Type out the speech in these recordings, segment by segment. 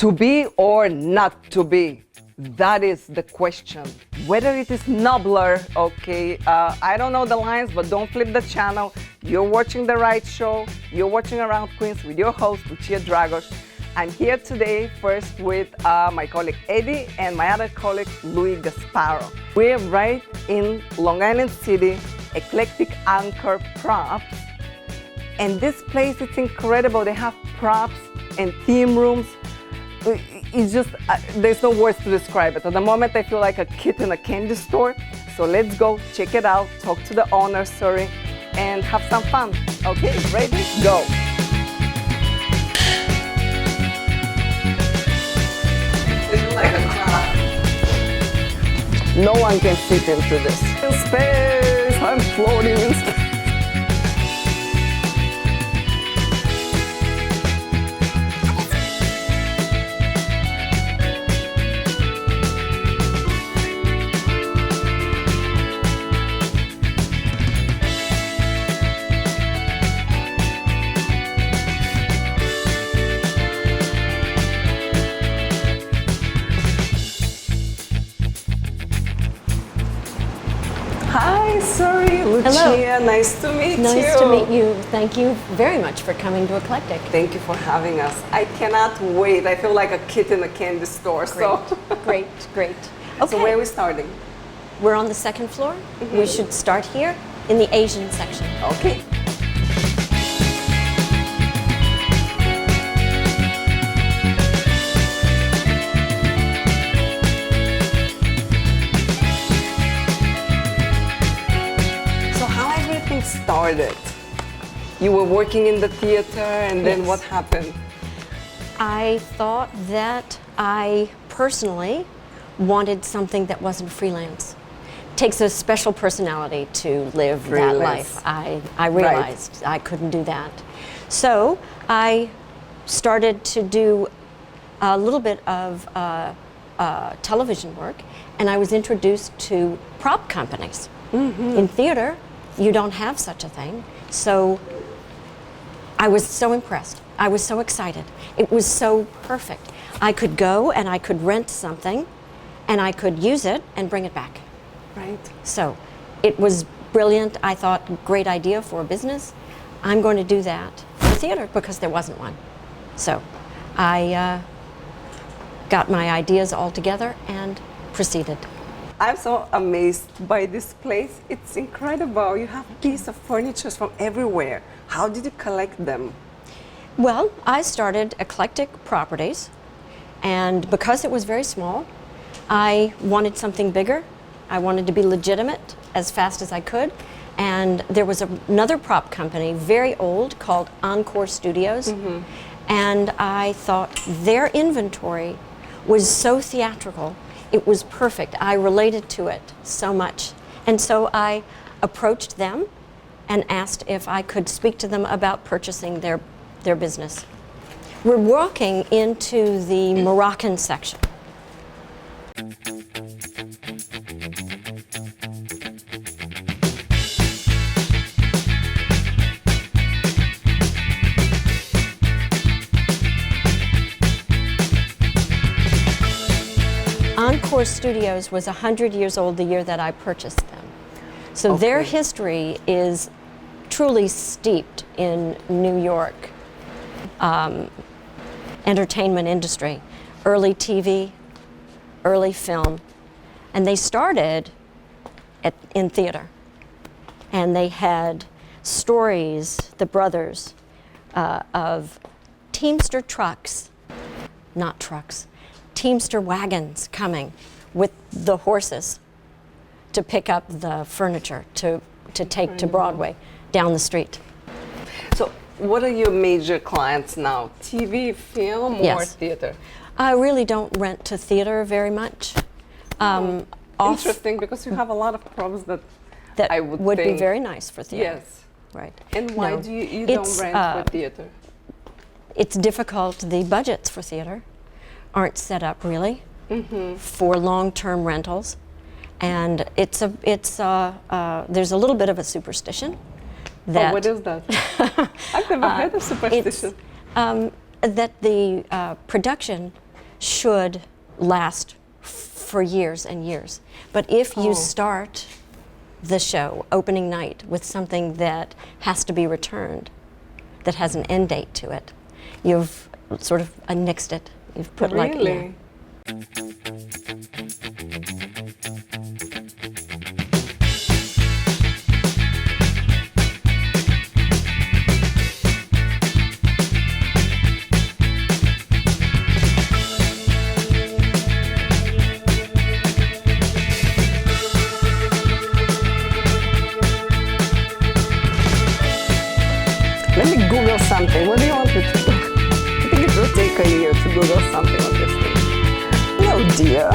To be or not to be? That is the question. Whether it is nobler, okay, I don't know the lines, but don't flip the channel. You're watching The Right Show. You're watching Around Queens with your host, Lucia Dragos. I'm here today first with my colleague Eddie and my other colleague, Louis Gasparo. We're right in Long Island City, Eclectic Anchor Props. And this place, it's incredible. They have props and theme rooms. It's just, there's no words to describe it. At the moment, I feel like a kid in a candy store. So let's go check it out, talk to the owner, sorry, and have some fun. Okay, ready? Go. It's like a crowd. No one can fit into this. In space, I'm floating in space. Hi, sorry, Lucia. Hello. Nice to meet you. Nice to meet you. Thank you very much for coming to Eclectic. Thank you for having us. I cannot wait. I feel like a kid in a candy store. Great. Okay. So where are we starting? We're on the second floor. We should start here in the Asian section. Okay. Started. You were working in the theater, and then Yes. what happened? I thought that I personally wanted something that wasn't freelance. Takes a special personality to live Freelance. that life. I realized I couldn't do that. So I started to do a little bit of television work, and I was introduced to prop companies. In theater, you don't have such a thing. So I was so impressed. I was so excited. It was so perfect. I could go and I could rent something and I could use it and bring it back. Right. So it was brilliant. I thought, great idea for a business. I'm going to do that for theater because there wasn't one. So I got my ideas all together and proceeded. I'm so amazed by this place. It's incredible. You have pieces of furniture from everywhere. How did you collect them? Well, I started Eclectic Properties, and because it was very small, I wanted something bigger. I wanted to be legitimate as fast as I could, and there was another prop company, very old, called Encore Studios, and I thought their inventory was so theatrical. It was perfect. I related to it so much. And so I approached them and asked if I could speak to them about purchasing their business. We're walking into the Moroccan section. Encore Studios was 100 years old the year that I purchased them. So their history is truly steeped in New York entertainment industry, early TV, early film, and they started in theater. And they had stories, the brothers, of Teamster trucks, not trucks, Teamster wagons coming with the horses to pick up the furniture to take to Broadway down the street. So what are your major clients now? TV, film, or Yes. theater? I really don't rent to theater very much. Interesting, because you have a lot of props that I would be think. very nice for theater. Yes. Right. And why No, do you don't it's, rent for theater? It's difficult. The budgets for theater aren't set up really for long-term rentals, and there's a little bit of a superstition that what is that? I've never heard of superstition. that the production should last for years and years. But if you start the show opening night with something that has to be returned, that has an end date to it, you've sort of nixed it. You've put like, yeah. Really? Let me Google something. What do you want me to do? I think it will take a year to Google something on this thing. No, dear.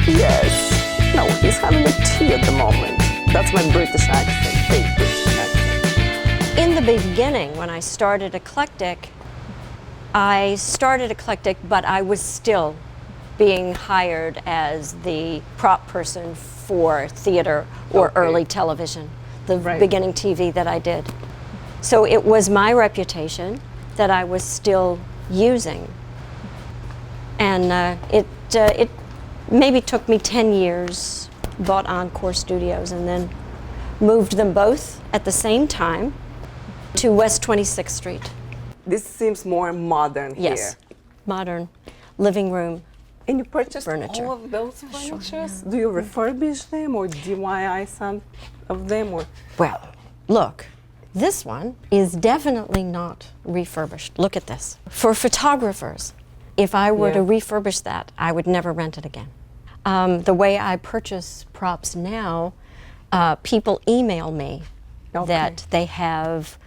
Yes. No, he's having a tea at the moment. That's my British accent, fake British accent. In the beginning, when I started Eclectic, but I was still being hired as the prop person for theater or early television, the beginning TV that I did. So it was my reputation that I was still using. And it maybe took me 10 years, bought Encore Studios, and then moved them both at the same time to West 26th Street. This seems more modern Yes, here. modern living room. And you purchased Furniture. all of those furnitures? Do you refurbish them or DIY some of them? Or Well, look, this one is definitely not refurbished. Look at this. For photographers, if I were to refurbish that, I would never rent it again. The way I purchase props now, people email me that they have,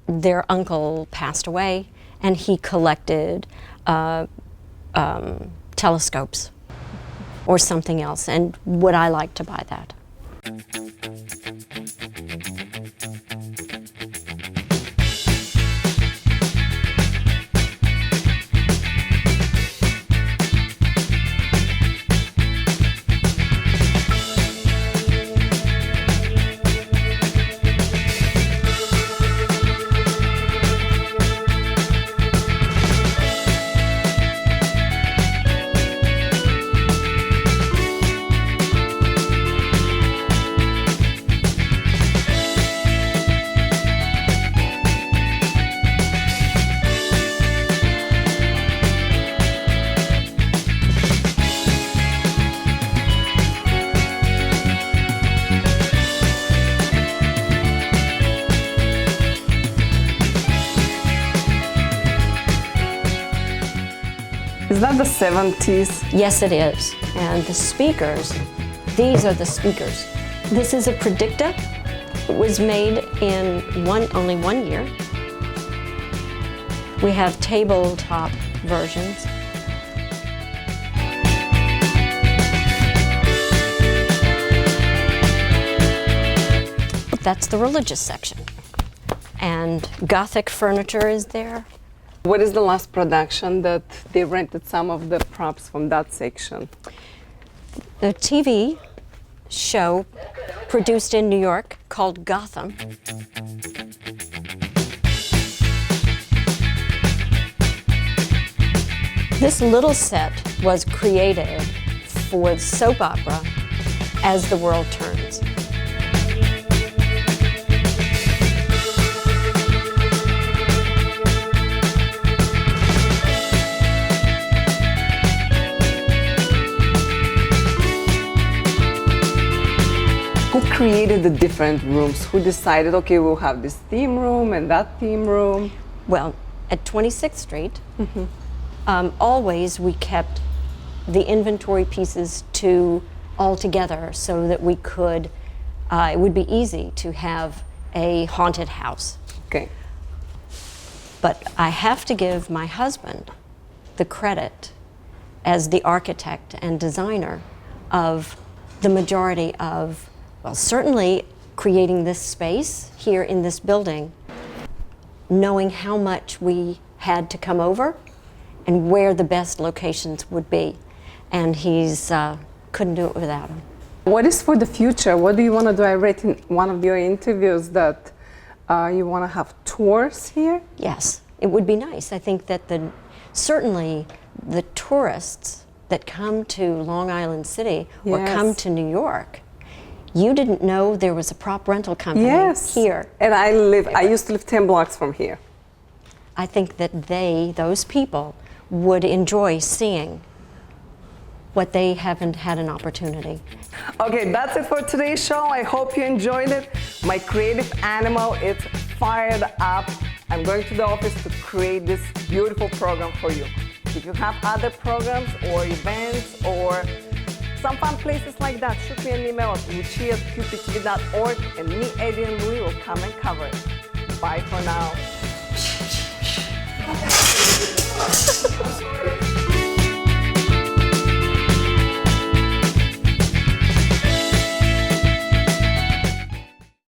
their uncle passed away and he collected telescopes or something else, and would I like to buy that? is that the 70s? Yes, it is. And the speakers, these are the speakers. This is a Predicta. It was made in only 1 year. We have tabletop versions. That's the religious section. And Gothic furniture is there. What is the last production that they rented some of the props from that section? The TV show produced in New York called Gotham. This little set was created for soap opera As the World Turns. Who created the different rooms? Who decided, okay, we'll have this theme room and that theme room? Well, at 26th Street, always we kept the inventory pieces all together so that we could, it would be easy to have a haunted house. Okay. But I have to give my husband the credit as the architect and designer of the majority of, well, certainly creating this space here in this building, knowing how much we had to come over and where the best locations would be. And he's couldn't do it without him. What is for the future? What do you want to do? I read in one of your interviews that you want to have tours here. Yes, it would be nice. I think that certainly the tourists that come to Long Island City or Yes. come to New York, you didn't know there was a prop rental company Yes. here. And I used to live 10 blocks from here. I think that those people, would enjoy seeing what they haven't had an opportunity. Okay, that's it for today's show. I hope you enjoyed it. My creative animal is fired up. I'm going to the office to create this beautiful program for you. If you have other programs or events or some fun places like that, shoot me an email at lucia@qptv.org and me, Eddie, and Louie will come and cover it. Bye for now.